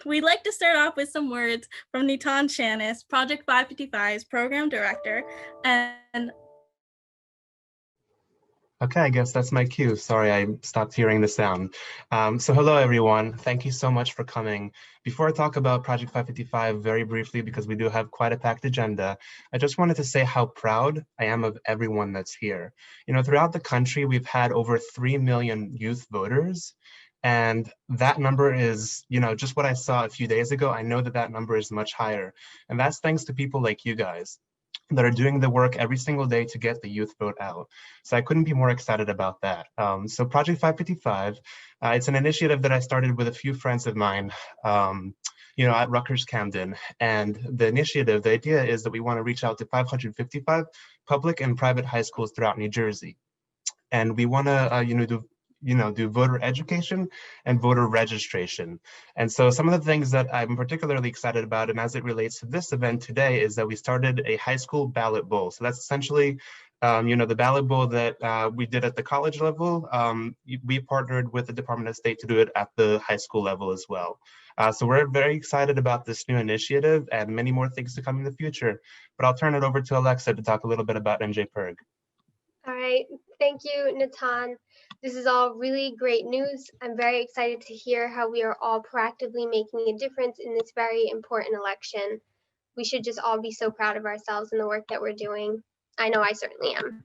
We'd like to start off with some words from Nitan Shanis, Project 555's Program Director, and Okay, I guess that's my cue. Sorry, I stopped hearing the sound. So hello, everyone. Thank you so much for coming. Before I talk about Project 555 very briefly, because we do have quite a packed agenda, I just wanted to say how proud I am of everyone that's here. You know, throughout the country, we've had over 3 million youth voters. And that number is, you know, just what I saw a few days ago. I know that that number is much higher. And that's thanks to people like you guys that are doing the work every single day to get the youth vote out. So I couldn't be more excited about that. So Project 555, it's an initiative that I started with a few friends of mine, you know, at Rutgers Camden. And the initiative, the idea is that we want to reach out to 555 public and private high schools throughout New Jersey. And we want to, do voter education and voter registration. And so some of the things that I'm particularly excited about, and as it relates to this event today, is that we started a high school ballot bowl. So that's essentially, the ballot bowl that we did at the college level. We partnered with the Department of State to do it at the high school level as well. So we're very excited about this new initiative and many more things to come in the future. But I'll turn it over to Alexa to talk a little bit about NJPIRG. All right, thank you, Natan. This is all really great news. I'm very excited to hear how we are all proactively making a difference in this very important election. We should just all be so proud of ourselves and the work that we're doing. I know I certainly am.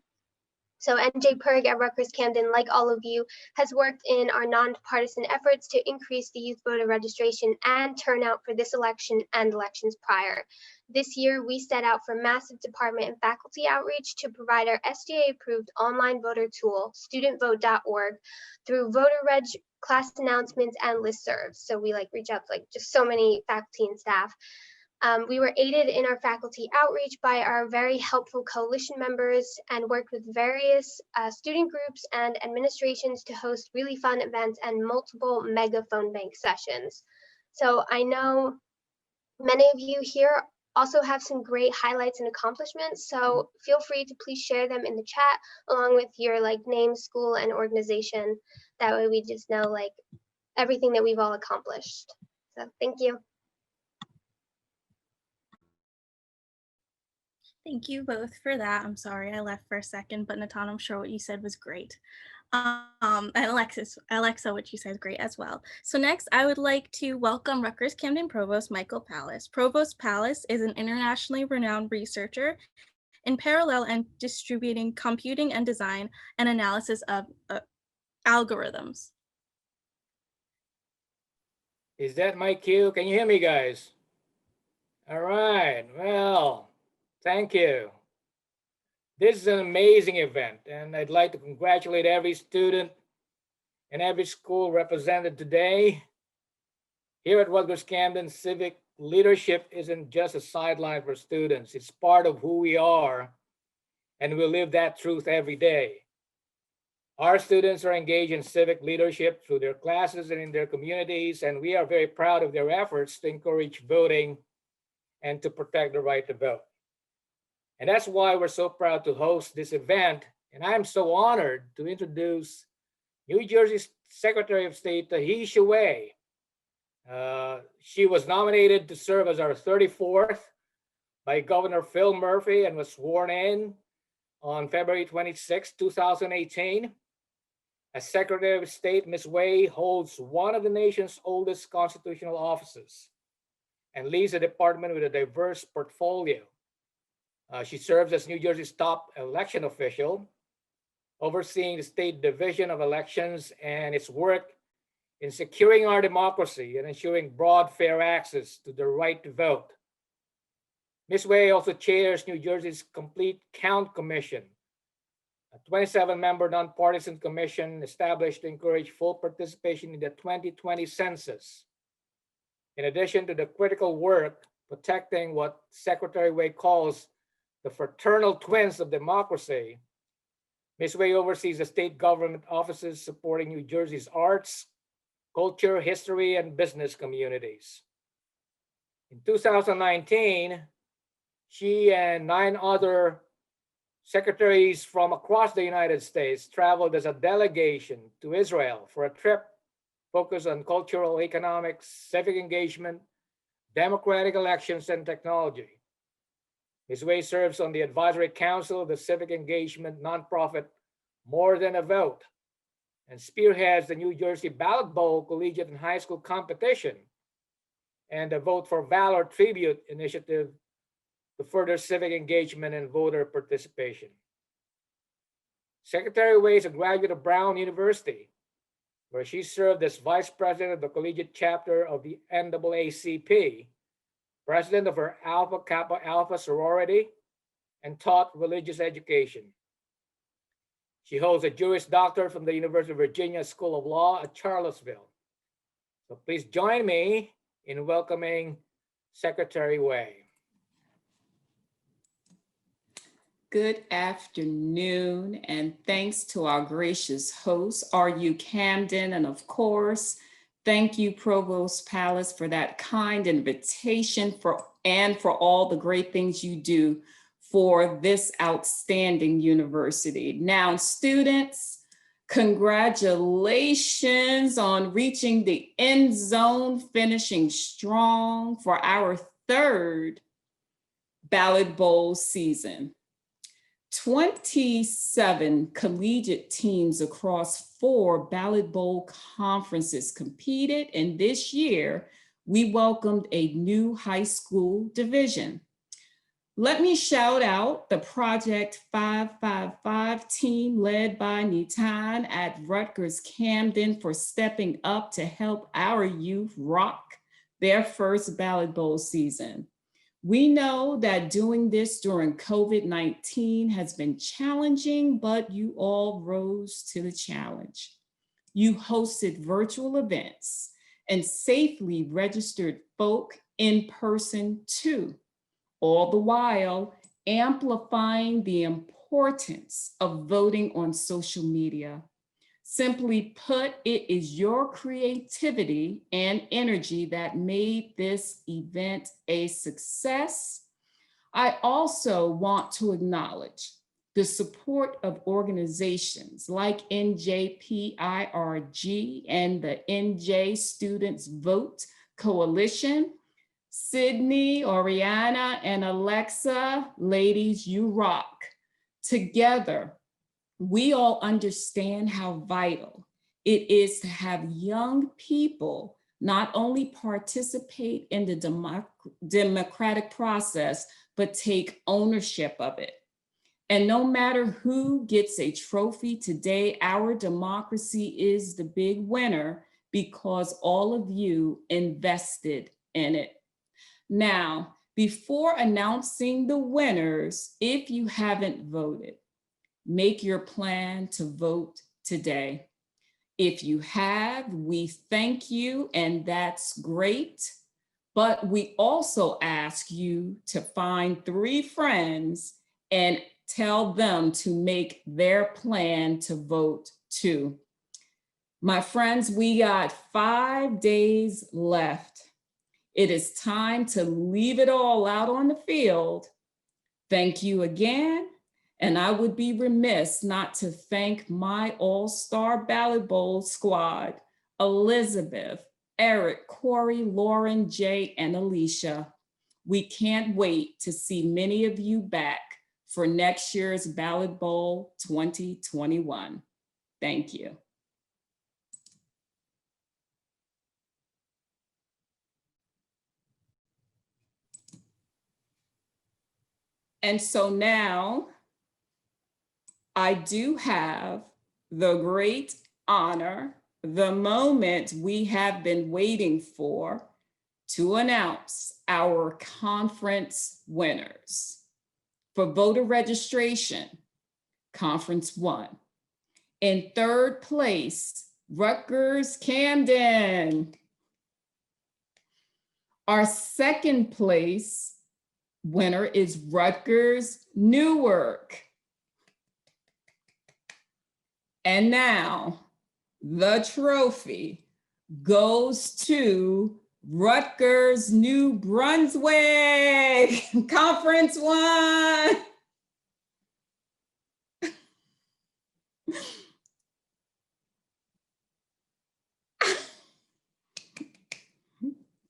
So NJPIRG at Rutgers Camden, like all of you, has worked in our nonpartisan efforts to increase the youth voter registration and turnout for this election and elections prior. This year, we set out for massive department and faculty outreach to provide our SDA-approved online voter tool, studentvote.org, through voter reg, class announcements, and listservs. So we reach out to just so many faculty and staff. We were aided in our faculty outreach by our very helpful coalition members and worked with various student groups and administrations to host really fun events and multiple mega phone bank sessions. So I know many of you here also have some great highlights and accomplishments, so feel free to please share them in the chat along with your name, school, and organization. That way we just know everything that we've all accomplished. So thank you. thank you both for that. I'm sorry I left for a second, but Natan, I'm sure what you said was great. And Alexa, what you said is great as well. So next, I would like to welcome Rutgers Camden Provost Michael Pallas. Provost Pallas is an internationally renowned researcher in parallel and distributing computing and design and analysis of algorithms. Is that my cue? Can you hear me, guys? All right, well, thank you. This is an amazing event, and I'd like to congratulate every student and every school represented today. Here at Rutgers Camden, civic leadership isn't just a sideline for students. It's part of who we are, and we live that truth every day. Our students are engaged in civic leadership through their classes and in their communities, and we are very proud of their efforts to encourage voting and to protect the right to vote. And that's why we're so proud to host this event. And I'm so honored to introduce New Jersey's Secretary of State, Tahesha Wei. She was nominated to serve as our 34th by Governor Phil Murphy and was sworn in on February 26, 2018. As Secretary of State, Ms. Wei holds one of the nation's oldest constitutional offices and leads a department with a diverse portfolio. She serves as New Jersey's top election official, overseeing the State Division of Elections and its work in securing our democracy and ensuring broad, fair access to the right to vote. Ms. Wei also chairs New Jersey's Complete Count Commission, a 27-member nonpartisan commission established to encourage full participation in the 2020 census. In addition to the critical work protecting what Secretary Wei calls the fraternal twins of democracy, Ms. Wei oversees the state government offices supporting New Jersey's arts, culture, history, and business communities. In 2019, she and 9 other secretaries from across the United States traveled as a delegation to Israel for a trip focused on cultural, economic, civic engagement, democratic elections, and technology. Ms. Wei serves on the Advisory Council of the civic engagement nonprofit More Than a Vote and spearheads the New Jersey Ballot Bowl collegiate and high school competition and the Vote for Valor Tribute initiative to further civic engagement and voter participation. Secretary Wei is a graduate of Brown University, where she served as vice president of the collegiate chapter of the NAACP, president of her Alpha Kappa Alpha sorority, and taught religious education. She holds a Juris Doctorate from the University of Virginia School of Law at Charlottesville. So please join me in welcoming Secretary Wei. Good afternoon, and thanks to our gracious host, RU Camden, and of course, thank you, Provost Palace, for that kind invitation and for all the great things you do for this outstanding university. Now, students, congratulations on reaching the end zone, finishing strong for our third Ballot Bowl season. 27 collegiate teams across 4 Ballot Bowl conferences competed, and this year we welcomed a new high school division. Let me shout out the Project 555 team led by Nitan at Rutgers Camden for stepping up to help our youth rock their first Ballot Bowl season. We know that doing this during COVID-19 has been challenging, but you all rose to the challenge. You hosted virtual events and safely registered folk in person too, all the while amplifying the importance of voting on social media. Simply put, it is your creativity and energy that made this event a success. I also want to acknowledge the support of organizations like NJPIRG and the NJ Students Vote Coalition. Sydney, Oriana, and Alexa, ladies, you rock. Together, we all understand how vital it is to have young people not only participate in the democratic process, but take ownership of it. And no matter who gets a trophy today, our democracy is the big winner because all of you invested in it. Now, before announcing the winners, if you haven't voted, make your plan to vote today. If you have, we thank you, and that's great. But we also ask you to find 3 friends and tell them to make their plan to vote too. My friends, we got 5 days left. It is time to leave it all out on the field. Thank you again. And I would be remiss not to thank my all-star Ballot Bowl squad, Elizabeth, Eric, Corey, Lauren, Jay, and Alicia. We can't wait to see many of you back for next year's Ballot Bowl 2021. Thank you. And so now, I do have the great honor, the moment we have been waiting for, to announce our conference winners. For voter registration, Conference 1. In 3rd place, Rutgers Camden. Our 2nd place winner is Rutgers Newark. And now the trophy goes to Rutgers New Brunswick, Conference 1.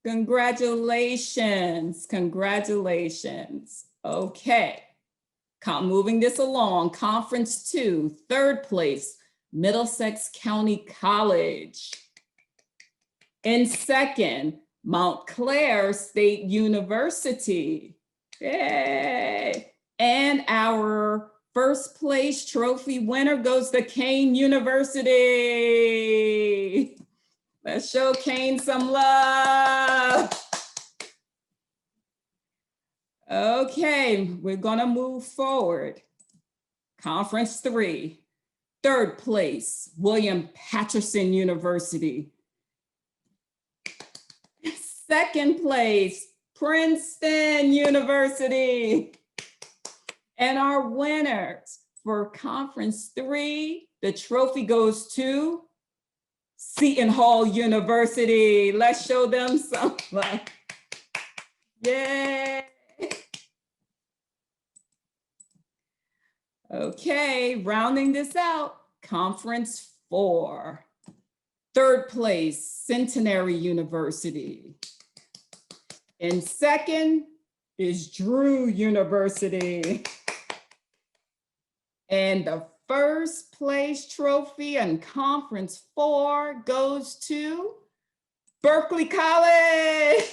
Congratulations, congratulations. Okay, moving this along, Conference 2, third place, Middlesex County College. In second, Montclair State University. Yay! And our first place trophy winner goes to Kane University. Let's show Kane some love. Okay, we're gonna move forward. Conference 3, third place, William Patterson University. Second place, Princeton University. And our winners for Conference 3, the trophy goes to Seton Hall University. Let's show them some love. Yay. Okay, rounding this out, Conference 4, third place, Centenary University. In second is Drew University. And the first place trophy in Conference 4 goes to Berkeley College.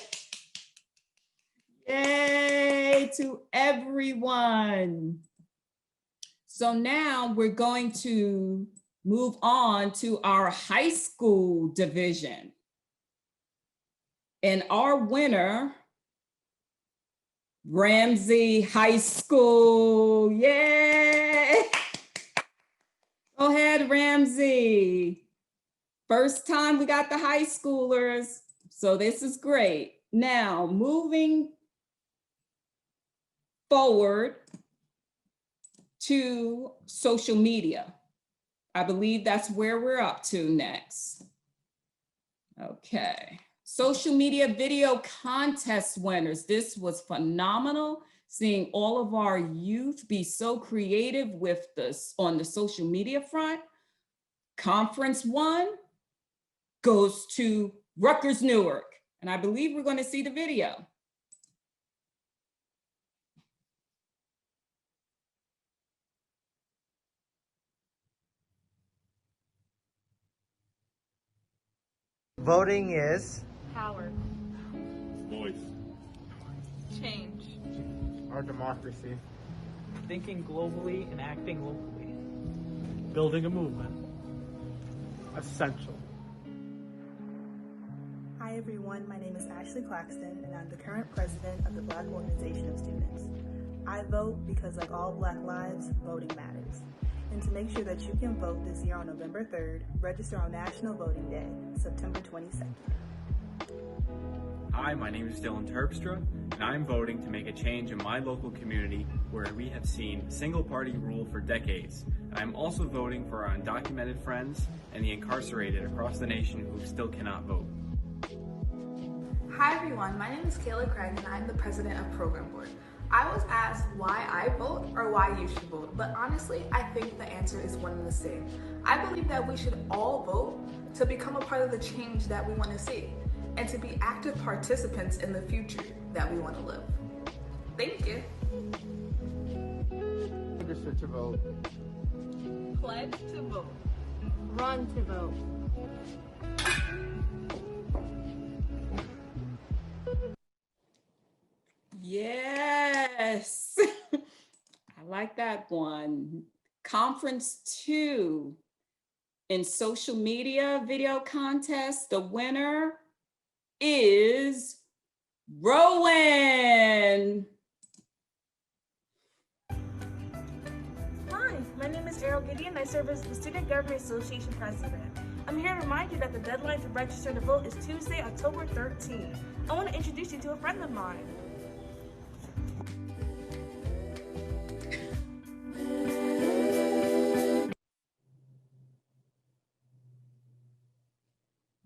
Yay to everyone. So now we're going to move on to our high school division. And our winner, Ramsey High School. Yay! Go ahead, Ramsey. First time we got the high schoolers, so this is great. Now, moving forward to social media. I believe that's where we're up to next. Okay. Social media video contest winners. This was phenomenal, seeing all of our youth be so creative with this on the social media front. Conference 1 goes to Rutgers Newark, and I believe we're going to see the video. Voting is Power. Voice. Change. our democracy. Thinking globally and acting locally. Building a movement. Essential. Hi everyone, my name is Ashley Claxton and I'm the current president of the Black Organization of Students. I vote because like all Black lives, voting matters. And to make sure that you can vote this year on November 3rd, register on National Voting Day, September 22nd. Hi, my name is Dylan Turpstra, and I'm voting to make a change in my local community where we have seen single-party rule for decades. And I'm also voting for our undocumented friends and the incarcerated across the nation who still cannot vote. Hi everyone, my name is Kayla Craig and I'm the president of Program Board. I was asked why I vote or why you should vote, but honestly, I think the answer is one and the same. I believe that we should all vote to become a part of the change that we want to see and to be active participants in the future that we want to live. Thank you. Register to vote. Pledge to vote. Run to vote. Yes, I like that one. Conference 2 in social media video contest, the winner is Rowan. Hi, my name is Errol Gideon. I serve as the Student Government Association president. I'm here to remind you that the deadline to register to vote is Tuesday, October 13th. I want to introduce you to a friend of mine.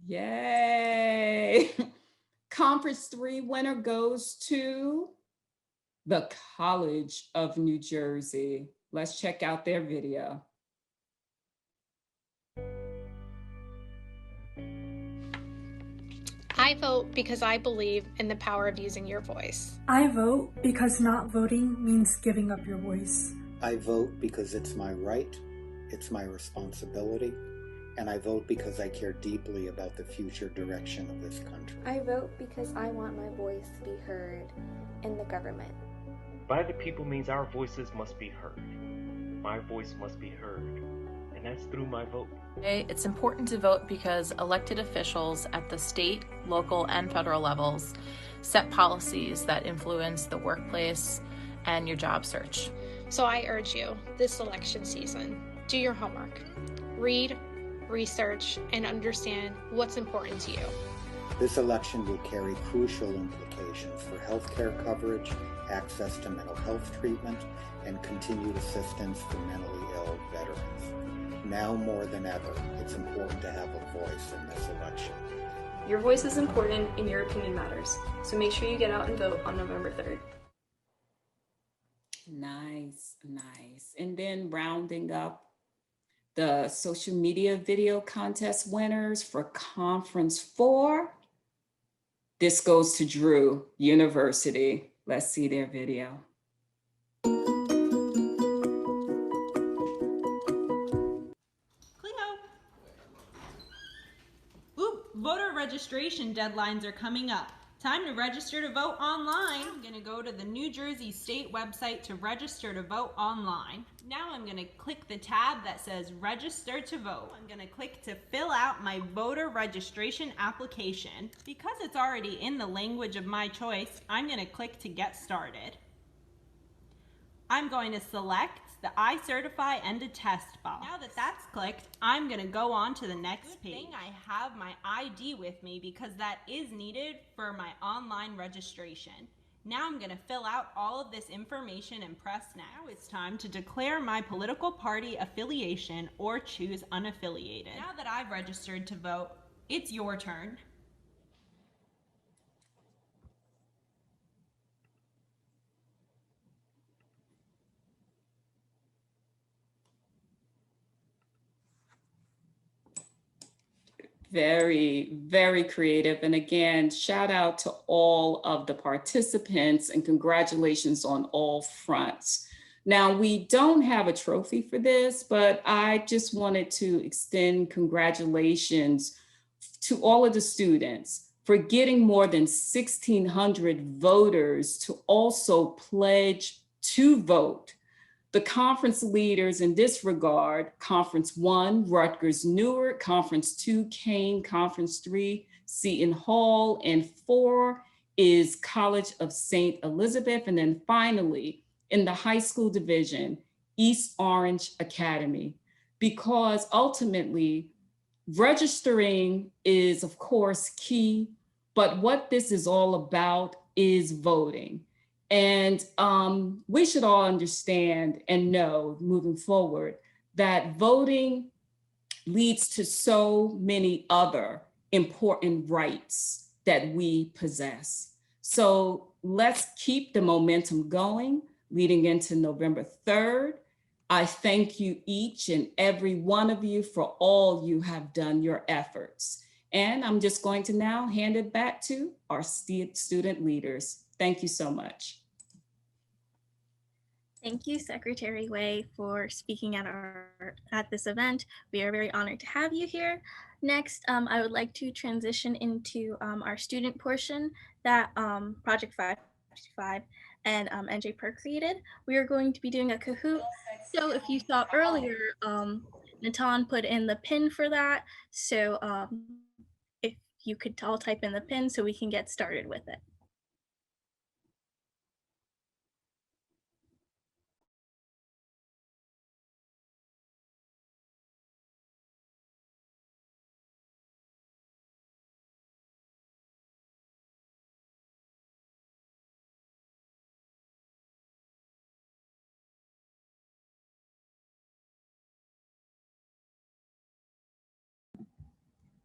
Yay. Conference 3 winner goes to the College of New Jersey. Let's check out their video. Hi I vote because I believe in the power of using your voice. I vote because not voting means giving up your voice. I vote because it's my right, it's my responsibility, and I vote because I care deeply about the future direction of this country. I vote because I want my voice to be heard in the government. By the people means our voices must be heard. My voice must be heard, and that's through my vote. It's important to vote because elected officials at the state, local, and federal levels set policies that influence the workplace and your job search. So I urge you, this election season, do your homework. Read, research, and understand what's important to you. This election will carry crucial implications for healthcare coverage, access to mental health treatment, and continued assistance for mentally ill veterans. Now more than ever, it's important to have a voice in this election. Your voice is important and your opinion matters. So make sure you get out and vote on November 3rd. Nice, nice. And then rounding up the social media video contest winners for Conference 4. This goes to Drew University. Let's see their video. Voter registration deadlines are coming up. Time to register to vote online. I'm gonna go to the New Jersey State website to register to vote online. Now I'm gonna click the tab that says register to vote. I'm gonna click to fill out my voter registration application. Because it's already in the language of my choice, I'm gonna click to get started. I'm going to select the I certify and attest box. Now that that's clicked, I'm gonna go on to the next page. I have my ID with me because that is needed for my online registration. Now I'm gonna fill out all of this information and press next. Now it's time to declare my political party affiliation or choose unaffiliated. Now that I've registered to vote, it's your turn. Very, very creative. And again, shout out to all of the participants and congratulations on all fronts. Now, we don't have a trophy for this, but I just wanted to extend congratulations to all of the students for getting more than 1,600 voters to also pledge to vote. The conference leaders in this regard, Conference 1, Rutgers Newark, Conference 2, Kane, Conference 3, Seton Hall, and 4 is College of St. Elizabeth. And then finally, in the high school division, East Orange Academy, because ultimately registering is of course key, but what this is all about is voting. And we should all understand and know moving forward that voting leads to so many other important rights that we possess. So let's keep the momentum going leading into November 3rd. I thank you each and every one of you for all you have done, your efforts. And I'm just going to now hand it back to our student leaders. Thank you so much. Thank you, Secretary Wei, for speaking at this event. We are very honored to have you here. Next, I would like to transition into our student portion that Project 555 and NJ Per created. We are going to be doing a Kahoot. So if you saw earlier, Natan put in the pin for that. So if you could all type in the pin so we can get started with it.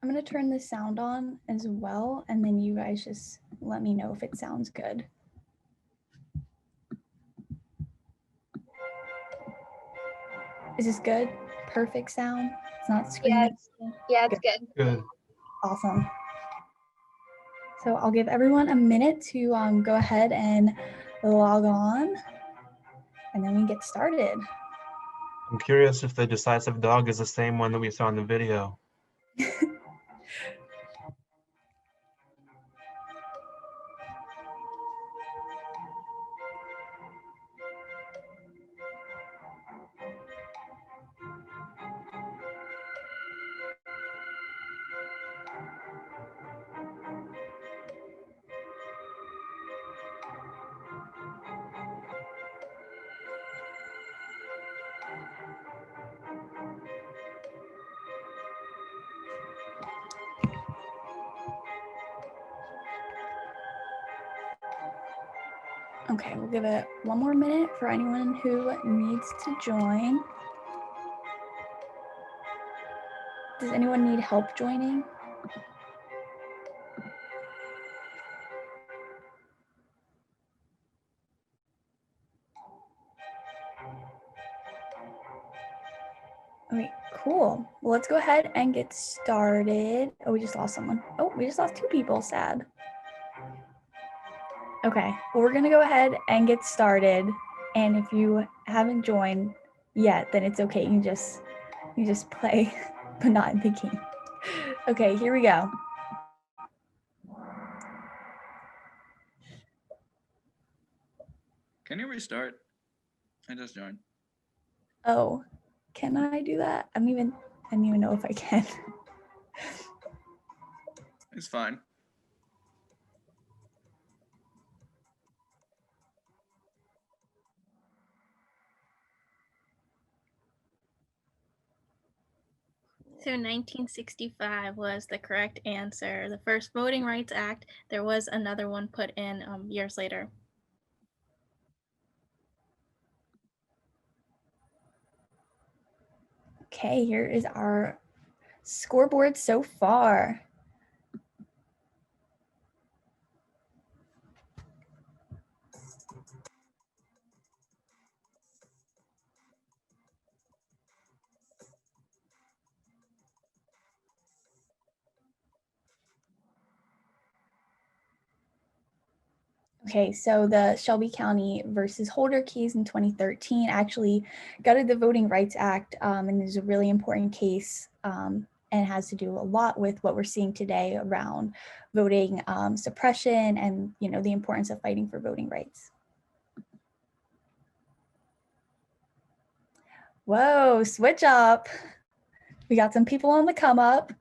I'm going to turn the sound on as well, and then you guys just let me know if it sounds good. Is this good? Perfect sound? It's not screaming? Yeah, it's good. Good. Awesome. So I'll give everyone a minute to go ahead and log on, and then we get started. I'm curious if the decisive dog is the same one that we saw in the video. Okay, we'll give it one more minute for anyone who needs to join. Does anyone need help joining? Okay, cool. Well, let's go ahead and get started. Oh, we just lost someone. Oh, we just lost 2 people, sad. Okay, well, we're gonna go ahead and get started. And if you haven't joined yet, then it's okay. You just play, but not in the game. Okay, here we go. Can you restart? I just joined. Oh, can I do that? I don't even know if I can. It's fine. So 1965 was the correct answer. The first Voting Rights Act. There was another one put in years later. Okay, here is our scoreboard so far. Okay, so the Shelby County versus Holder case in 2013 actually gutted the Voting Rights Act, and is a really important case, and has to do a lot with what we're seeing today around voting suppression and the importance of fighting for voting rights. Whoa, switch up. We got some people on the come up.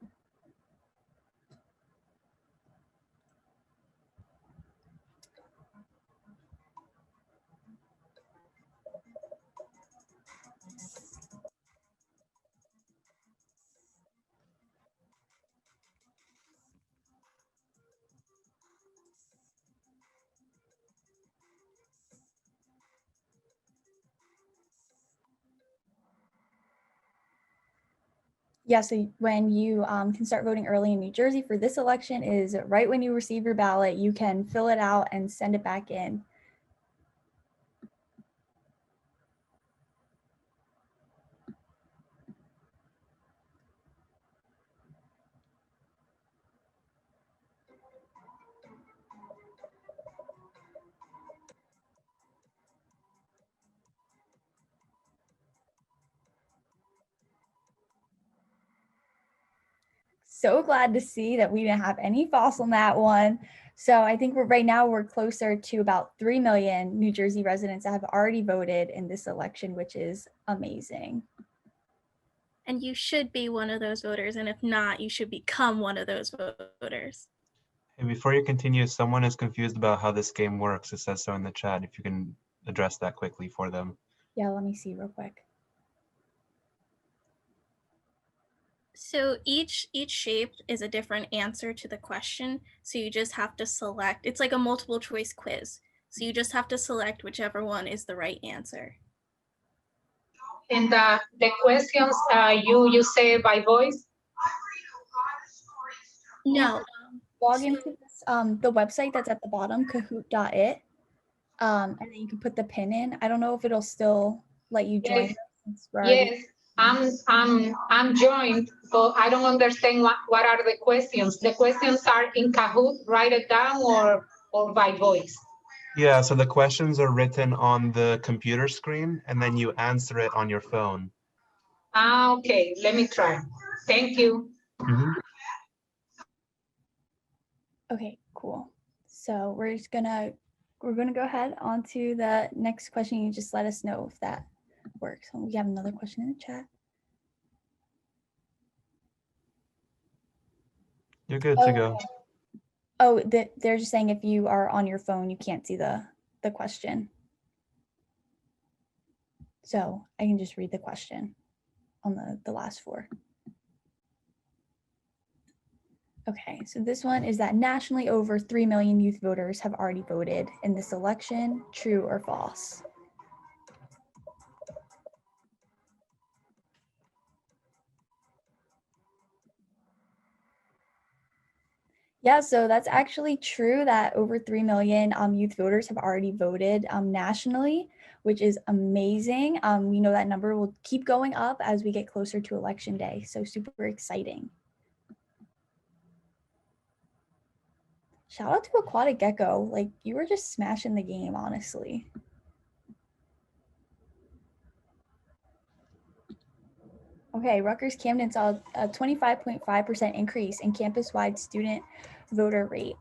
Yeah, so when you can start voting early in New Jersey for this election is right when you receive your ballot. You can fill it out and send it back in. So glad to see that we didn't have any false on that one. So I think right now we're closer to about 3 million New Jersey residents that have already voted in this election, which is amazing. And you should be one of those voters, and if not, you should become one of those voters. Hey, before you continue, someone is confused about how this game works. It says so in the chat. If you can address that quickly for them. Yeah, let me see real quick. So each shape is a different answer to the question. So you just have to select. It's like a multiple choice quiz. So you just have to select whichever one is the right answer. And the questions you say by voice? No. Log into this, the website that's at the bottom, kahoot.it, and then you can put the pin in. I don't know if it'll still let you join. Yes. Yes. I'm joined, but I don't understand what are the questions. The questions are in Kahoot, write it down, or by voice. Yeah, so the questions are written on the computer screen and then you answer it on your phone. Okay, let me try. Thank you. Okay, cool. So we're gonna go ahead on to the next question. You just let us know if that works. We have another question in the chat. You're good to go. Oh, they're just saying if you are on your phone, you can't see the question. So I can just read the question on the last four. Okay, so this one is that nationally over 3 million youth voters have already voted in this election. True or false? Yeah, so that's actually true that over 3 million youth voters have already voted nationally, which is amazing. We know that number will keep going up as we get closer to election day, so super exciting. Shout out to Aquatic Gecko, like you were just smashing the game, honestly. Okay, Rutgers Camden saw a 25.5% increase in campus-wide student voter rate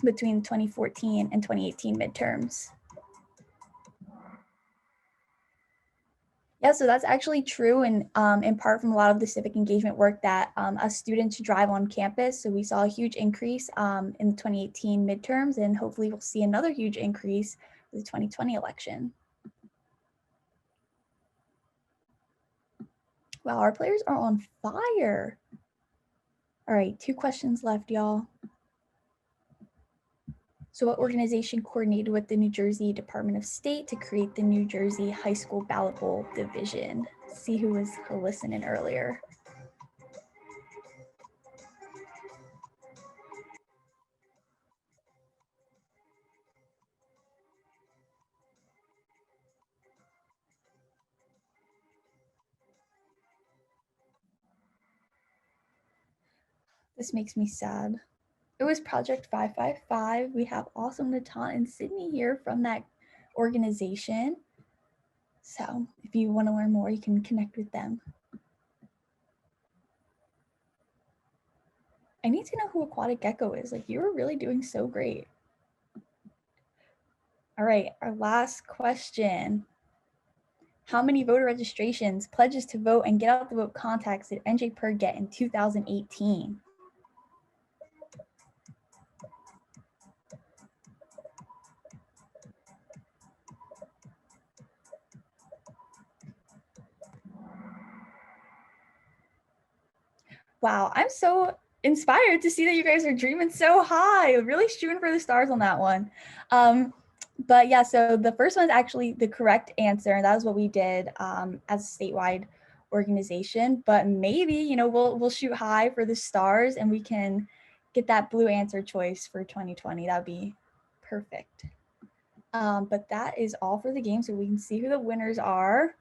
between 2014 and 2018 midterms. Yeah, so that's actually true, and in part from a lot of the civic engagement work that us students drive on campus. So we saw a huge increase in the 2018 midterms, and hopefully we'll see another huge increase with the 2020 election. Wow, our players are on fire. All right, 2 questions left, y'all. So what organization coordinated with the New Jersey Department of State to create the New Jersey High School Ballot Bowl division? See who was listening earlier. This makes me sad. It was Project 555. We have awesome Natan and Sydney here from that organization. So if you want to learn more, you can connect with them. I need to know who Aquatic Gecko is. Like, you were really doing so great. All right, our last question. How many voter registrations, pledges to vote, and get out the vote contacts did NJPIR get in 2018? Wow, I'm so inspired to see that you guys are dreaming so high, really shooting for the stars on that one. But yeah, so the first one is actually the correct answer, and that was what we did as a statewide organization. But maybe, you know, we'll shoot high for the stars, and we can get that blue answer choice for 2020. That'd be perfect. But that is all for the game, so we can see who the winners are.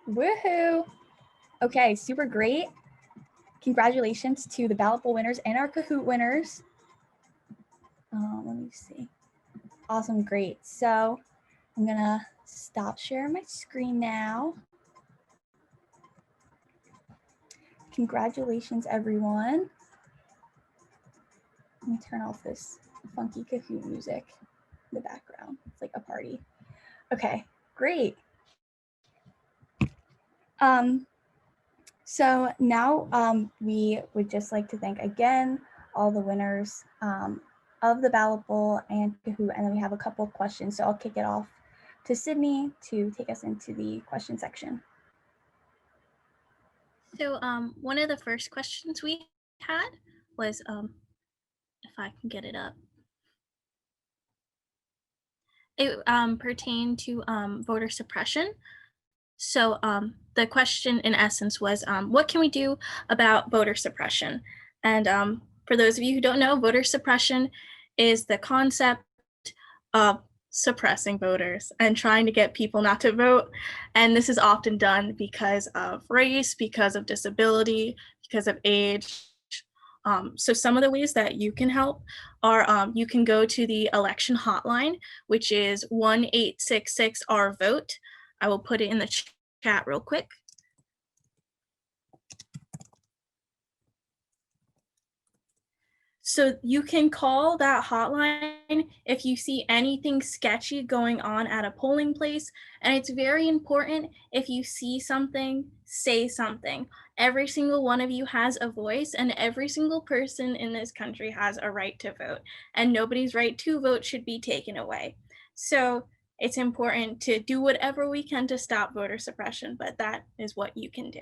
Woohoo! Okay, super great. Congratulations to the Ballot Bowl winners and our Kahoot winners. Let me see. Awesome, great. So I'm gonna stop sharing my screen now. Congratulations, everyone. Let me turn off this funky Kahoot music in the background. It's like a party. Okay, great. So now we would just like to thank again all the winners of the Ballot Bowl and Kahoot, and then we have a couple of questions. So I'll kick it off to Sydney to take us into the question section. So one of the first questions we had was, if I can get it up, it pertained to voter suppression. So the question in essence was, what can we do about voter suppression? And for those of you who don't know, voter suppression is the concept of suppressing voters and trying to get people not to vote. And this is often done because of race, because of disability, because of age. So some of the ways that you can help are you can go to the election hotline, which is 1-866-R-VOTE. I will put it in the chat real quick. So you can call that hotline if you see anything sketchy going on at a polling place. And it's very important, if you see something, say something. Every single one of you has a voice, and every single person in this country has a right to vote, and nobody's right to vote should be taken away. So it's important to do whatever we can to stop voter suppression, but that is what you can do.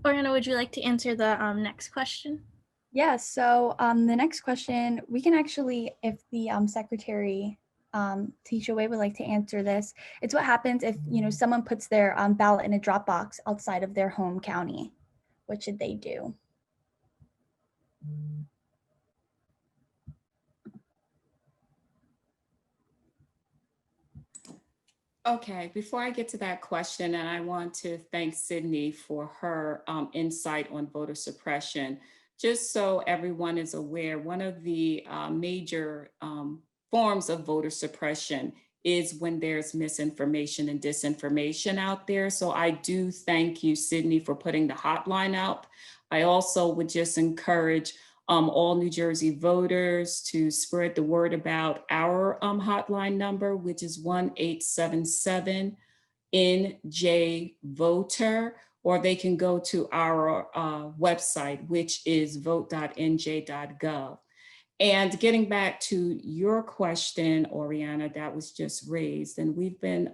Oriana, would you like to answer the next question? Yeah, so the next question, we can actually, if the secretary, Tisha Wei, would like to answer this. It's what happens if, someone puts their ballot in a drop box outside of their home county. What should they do? Okay, before I get to that question, and I want to thank Sydney for her insight on voter suppression. Just so everyone is aware, one of the major forms of voter suppression is when there's misinformation and disinformation out there. So I do thank you, Sydney, for putting the hotline out. I also would just encourage all New Jersey voters to spread the word about our hotline number, which is 1-877-NJ-VOTER, or they can go to our website, which is vote.nj.gov. And getting back to your question, Oriana, that was just raised, and we've been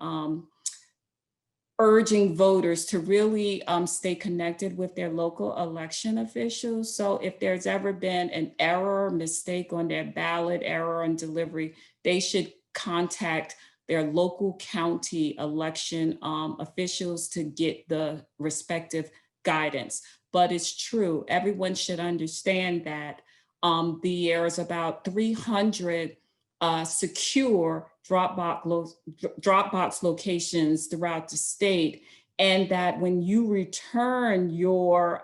urging voters to really stay connected with their local election officials. So if there's ever been an error, mistake on their ballot, error on delivery, they should contact their local county election officials to get the respective guidance. But it's true, everyone should understand that there's about 300 secure Dropbox locations throughout the state, and that when you return your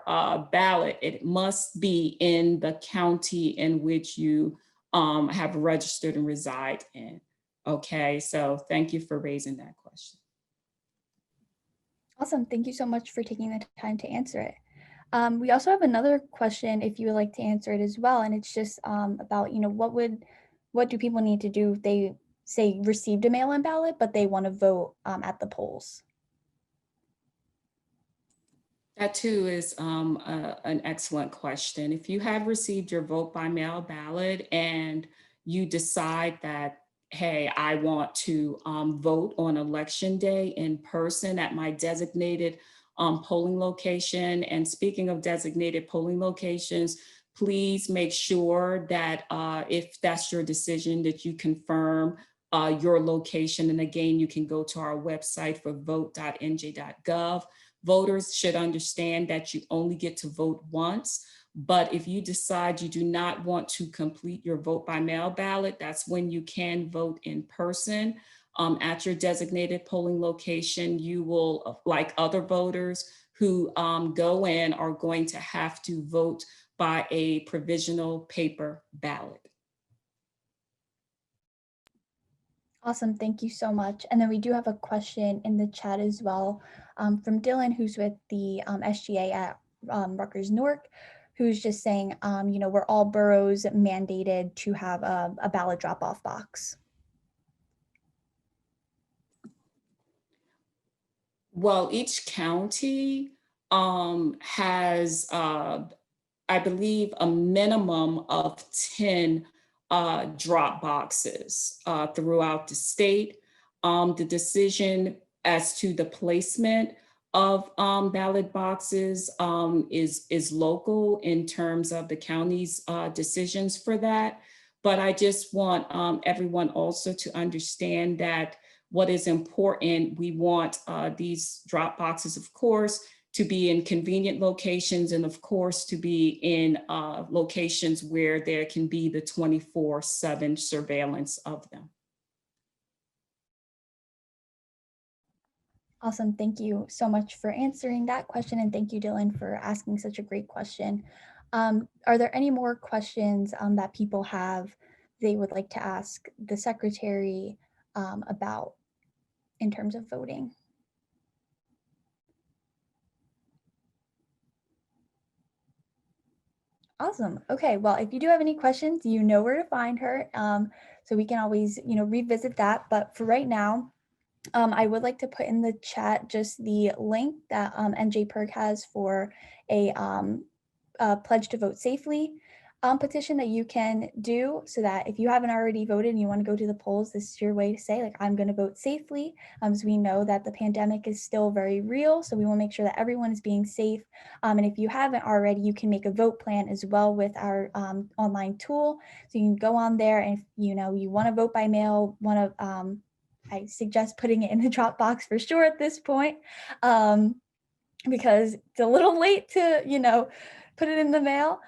ballot, it must be in the county in which you have registered and reside in. Okay, so thank you for raising that question. Awesome, thank you so much for taking the time to answer it. We also have another question if you would like to answer it as well, and it's just about, what do people need to do if they say received a mail-in ballot, but they want to vote at the polls? That too is an excellent question. If you have received your vote by mail ballot and you decide that, hey, I want to vote on election day in person at my designated polling location. And speaking of designated polling locations, please make sure that if that's your decision, that you confirm your location. And again, you can go to our website for vote.nj.gov. Voters should understand that you only get to vote once. But if you decide you do not want to complete your vote by mail ballot, that's when you can vote in person at your designated polling location. You will, like other voters who go in, are going to have to vote by a provisional paper ballot. Awesome, thank you so much. And then we do have a question in the chat as well from Dylan, who's with the SGA at Rutgers Newark, who's just saying, we're all boroughs mandated to have a ballot drop-off box. Well, each county has, I believe, a minimum of 10 drop boxes throughout the state. The decision as to the placement of ballot boxes is local in terms of the county's decisions for that. But I just want everyone also to understand that what is important, we want these drop boxes, of course, to be in convenient locations, and of course to be in locations where there can be the 24/7 surveillance of them. Awesome. Thank you so much for answering that question. And thank you, Dylan, for asking such a great question. Are there any more questions that people have they would like to ask the secretary about in terms of voting? Awesome. Okay. Well, if you do have any questions, you know where to find her. So we can always, revisit that. But for right now, I would like to put in the chat just the link that NJ Perk has for a pledge to vote safely petition that you can do, so that if you haven't already voted and you want to go to the polls, this is your way to say, like, I'm going to vote safely. As we know that the pandemic is still very real, so we will make sure that everyone is being safe. And if you haven't already, you can make a vote plan as well with our online tool. So you can go on there, and if you want to vote by mail, I suggest putting it in the drop box for sure at this point, because it's a little late to, put it in the mail.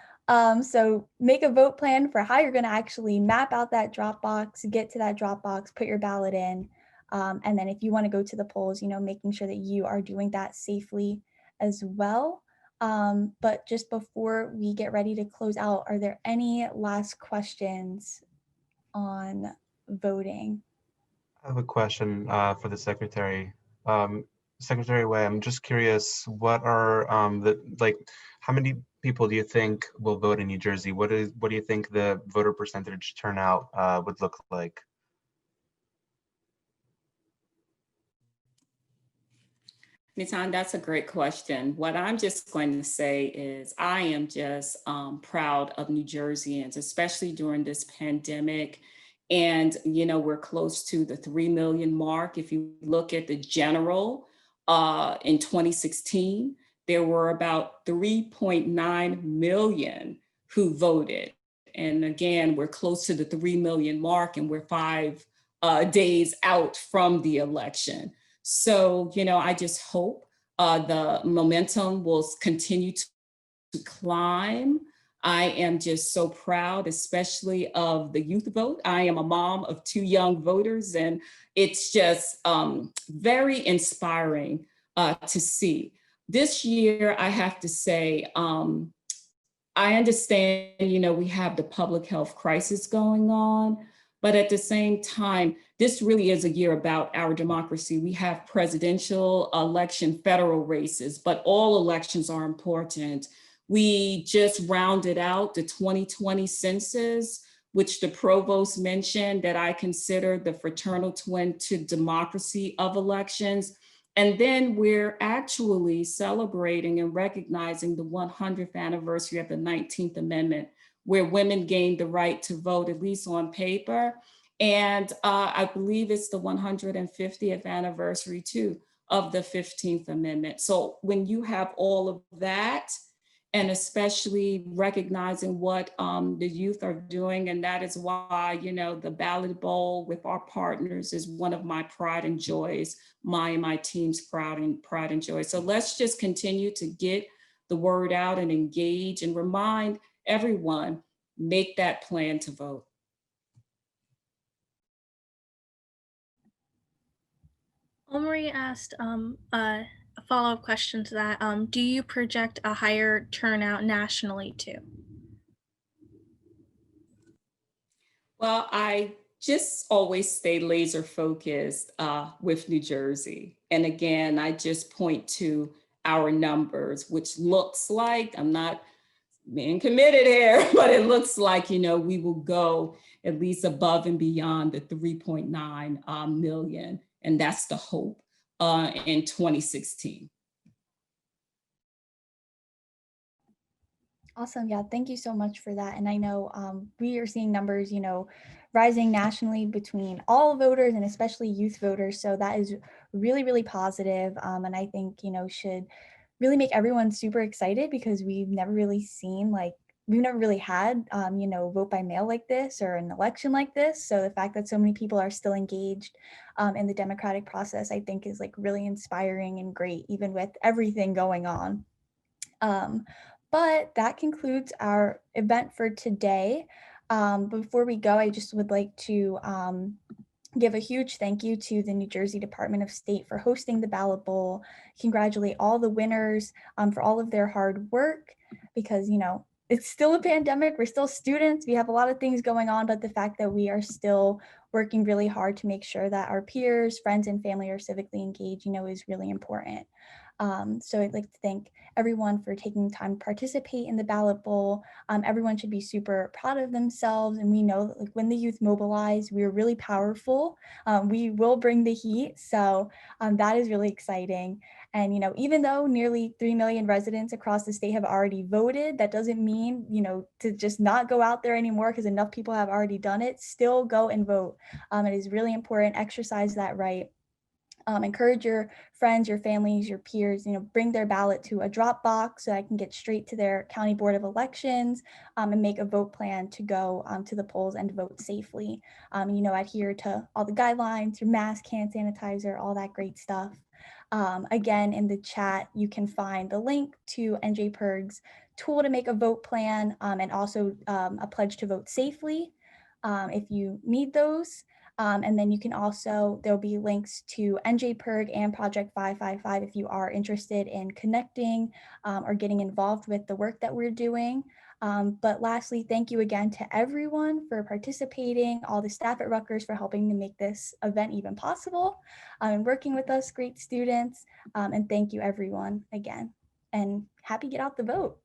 So make a vote plan for how you're going to actually map out that drop box, get to that drop box, put your ballot in. And then if you want to go to the polls, making sure that you are doing that safely as well. But just before we get ready to close out, are there any last questions on voting? I have a question for the secretary. Secretary Wei, I'm just curious, what are how many people do you think will vote in New Jersey? What do you think the voter percentage turnout would look like? Nitan, that's a great question. What I'm just going to say is I am just proud of New Jerseyans, especially during this pandemic. And, we're close to the 3 million mark. If you look at the general in 2016, there were about 3.9 million who voted. And again, we're close to the 3 million mark, and we're 5 days out from the election. So, I just hope the momentum will continue to climb. I am just so proud, especially of the youth vote. I am a mom of 2 young voters, and it's just very inspiring to see. This year, I have to say, I understand, we have the public health crisis going on, but at the same time, this really is a year about our democracy. We have presidential election, federal races, but all elections are important. We just rounded out the 2020 census, which the provost mentioned, that I consider the fraternal twin to democracy of elections. And then we're actually celebrating and recognizing the 100th anniversary of the 19th Amendment, where women gained the right to vote, at least on paper. And I believe it's the 150th anniversary too of the 15th Amendment. So when you have all of that, and especially recognizing what the youth are doing, and that is why, the Ballot Bowl with our partners is one of my pride and joys, my and my team's pride and joy. So let's just continue to get the word out and engage and remind everyone, make that plan to vote. Omri asked a follow-up question to that. Do you project a higher turnout nationally too? Well, I just always stay laser focused with New Jersey. And again, I just point to our numbers, which looks like, I'm not being committed here, but it looks like, we will go at least above and beyond the 3.9 million. And that's the hope in 2016. Awesome. Yeah, thank you so much for that. And I know we are seeing numbers, rising nationally between all voters and especially youth voters. So that is really, really positive. And I think, should really make everyone super excited, because we've never really seen like we've never really had, vote by mail like this or an election like this. So the fact that so many people are still engaged in the democratic process, I think is like really inspiring and great, even with everything going on. But that concludes our event for today. Before we go, I just would like to give a huge thank you to the New Jersey Department of State for hosting the Ballot Bowl. Congratulate all the winners for all of their hard work, because, it's still a pandemic. We're still students. We have a lot of things going on, but the fact that we are still working really hard to make sure that our peers, friends, and family are civically engaged, is really important. So I'd like to thank everyone for taking time to participate in the Ballot Bowl. Everyone should be super proud of themselves. And we know that, like, when the youth mobilize, we are really powerful. We will bring the heat. So that is really exciting. And, even though nearly 3 million residents across the state have already voted, that doesn't mean, to just not go out there anymore, because enough people have already done it. Still go and vote. It is really important. Exercise that right. Encourage your friends, your families, your peers, bring their ballot to a drop box so I can get straight to their county board of elections, and make a vote plan to go to the polls and vote safely. Adhere to all the guidelines, your mask, hand sanitizer, all that great stuff. Again, in the chat, you can find the link to NJPIRG's tool to make a vote plan, and also a pledge to vote safely if you need those. And then you can also, there'll be links to NJPIRG and Project 555 if you are interested in connecting or getting involved with the work that we're doing. But lastly, thank you again to everyone for participating, all the staff at Rutgers for helping to make this event even possible, and working with us, great students. And thank you everyone again, and happy Get Out the Vote.